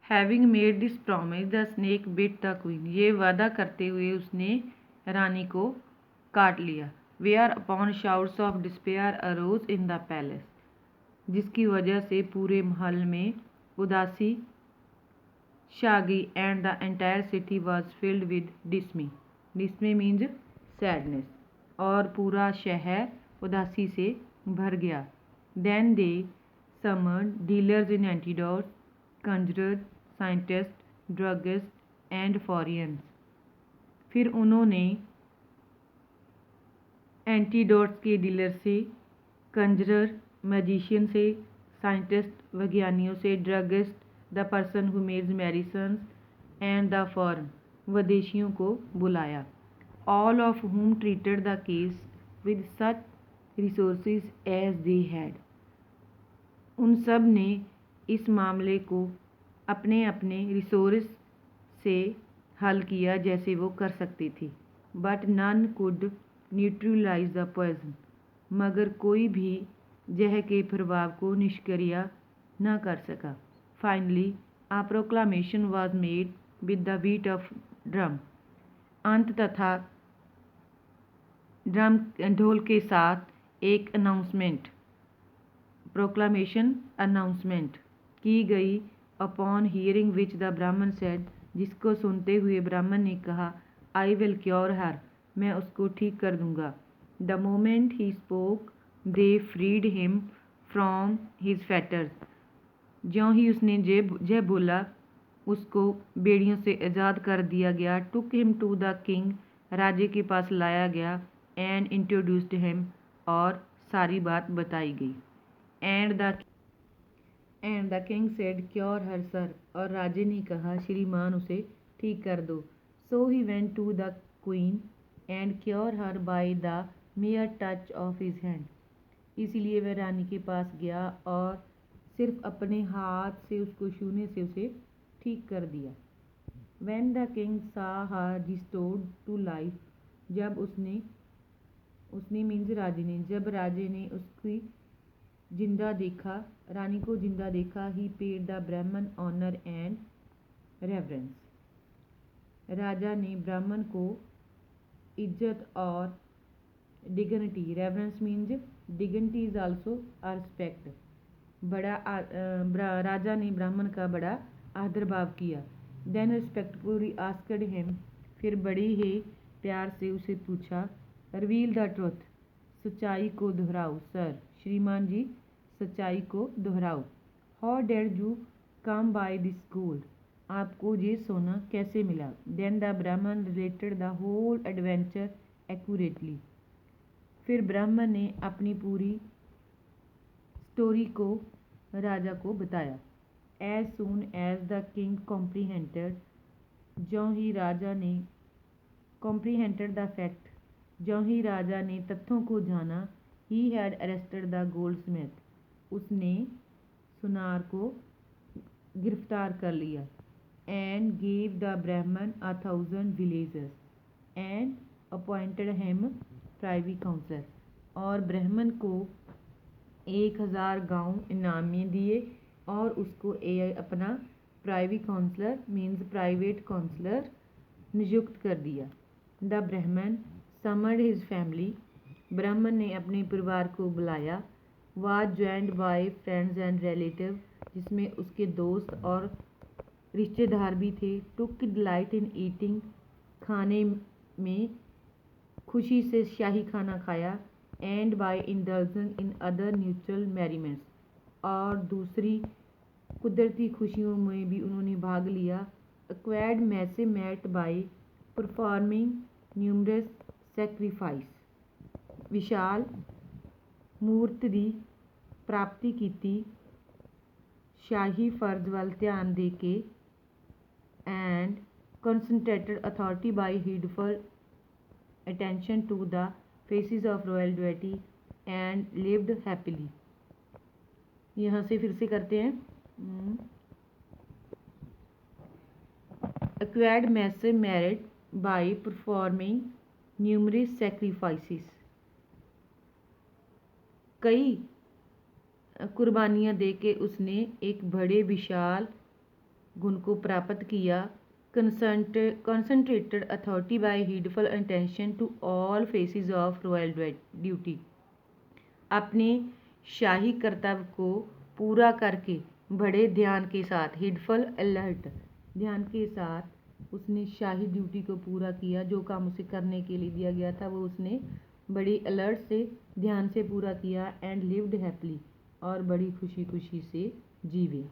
Having made this promise the snake bit the queen. ये वादा करते हुए उसने रानी को काट लिया। Whereupon shouts of despair arose in the palace, जिसकी वजह से पूरे महल में उदासी छा गई and the entire city was filled with dismay. Dismay means sadness, और पूरा शहर उदासी से भर गया। Then they summoned dealers in antidote, conjurers, scientist, druggist and फॉरियंस। फिर उन्होंने एंटीडोट्स के डीलर से, कंजरर मैजिशियन से, साइंटिस्ट विज्ञानियों से, druggist the person who makes medicines and the foreign विदेशियों को बुलाया। All of whom treated the case with such resources as they had। उन सब ने इस मामले को अपने अपने रिसोर्स से हल किया जैसे वो कर सकती थी। But none could neutralise the poison. मगर कोई भी जहर के प्रभाव को निष्क्रिय न कर सका। Finally a proclamation was made with the beat of drum. अंत तथा ड्रम ढोल के साथ एक अनाउंसमेंट, प्रोक्लामेशन अनाउंसमेंट की गई। अपॉन हियरिंग विच द ब्राह्मण सेड, जिसको सुनते हुए ब्राह्मण ने कहा, आई विल क्योर हर, मैं उसको ठीक कर दूंगा। The moment he spoke they freed him from his fetters. ज्यों ही उसने जय बोला, उसको बेड़ियों से आज़ाद कर दिया गया। Took him to the king, राजे के पास लाया गया। एंड इंट्रोड्यूस्ड हिम, और सारी बात बताई गई। And the king said cure her sir, और राजे ने कहा, श्रीमान उसे ठीक कर दो। So he went to the queen and cure her by the mere touch of his hand. इसलिए वह रानी के पास गया और सिर्फ अपने हाथ से उसको छूने से उसे ठीक कर दिया। When the king saw her restored to life, जब उसने मीन्स राजे ने, जब राजे ने उसकी जिंदा देखा, रानी को जिंदा देखा, he paid the Brahmin honour and reverence. राजा ने ब्राह्मण को इज्जत और dignity, reverence means dignity is also a respect, राजा ने ब्राह्मण का बड़ा आदर भाव किया। देन रिस्पेक्टफुली आस्क्ड हिम, फिर बड़े ही प्यार से उसे पूछा, रिवील द ट्रुथ, सच्चाई को दोहराओ। सर, श्रीमान जी, सच्चाई को दोहराओ। How did you come by this gold, आपको ये सोना कैसे मिला। Then the Brahmin related the whole adventure accurately, फिर ब्राह्मण ने अपनी पूरी स्टोरी को राजा को बताया। As soon as the king comprehended, ज्यों ही राजा ने कॉम्प्रीहेंडेड द फैक्ट, ज्यों ही राजा ने तथ्यों को जाना। He had arrested the gold Smith, उसने सुनार को गिरफ्तार कर लिया। And gave the Brahmin 1000 villages and appointed him privy counsellor, और ब्राह्मण को 1000 गांव इनाम में दिए और उसको अपना private counsellor means private counsellor नियुक्त कर दिया। द ब्राह्मण समर्ड हिज फैमिली, ब्राह्मण ने अपने परिवार को बुलाया। Was joined bye friends and relative, जिसमें उसके दोस्त और रिश्तेदार भी थे। टुक डिलाइट इन ईटिंग, खाने में खुशी से शाही खाना खाया। And by indulging in other neutral merriments, और दूसरी कुदरती खुशियों में भी उन्होंने भाग लिया। Acquired massive merit by performing numerous sacrifices, विशाल मूर्त ਦੀ ਪ੍ਰਾਪਤੀ ਕੀਤੀ ਸ਼ਾਹੀ ਫਰਜ਼ ਵੱਲ ਧਿਆਨ ਦੇ ਕੇ। And concentrated authority by heedful attention to the faces of royal deity and lived happily। यहाँ से फिर से करते हैं। acquired massive merit by performing numerous sacrifices, कई कुर्बानियाँ दे के उसने एक बड़े विशाल गुण को प्राप्त किया। Concentrated authority by heedful attention to all phases of royal duty. अपने शाही कर्तव्य को पूरा करके बड़े ध्यान के साथ, हीडफुल अलर्ट, ध्यान के साथ उसने शाही ड्यूटी को पूरा किया। जो काम उसे करने के लिए दिया गया था वो उसने बड़ी अलर्ट से, ध्यान से पूरा किया। एंड लिव्ड हैप्पीली, और बड़ी खुशी खुशी से जी गया।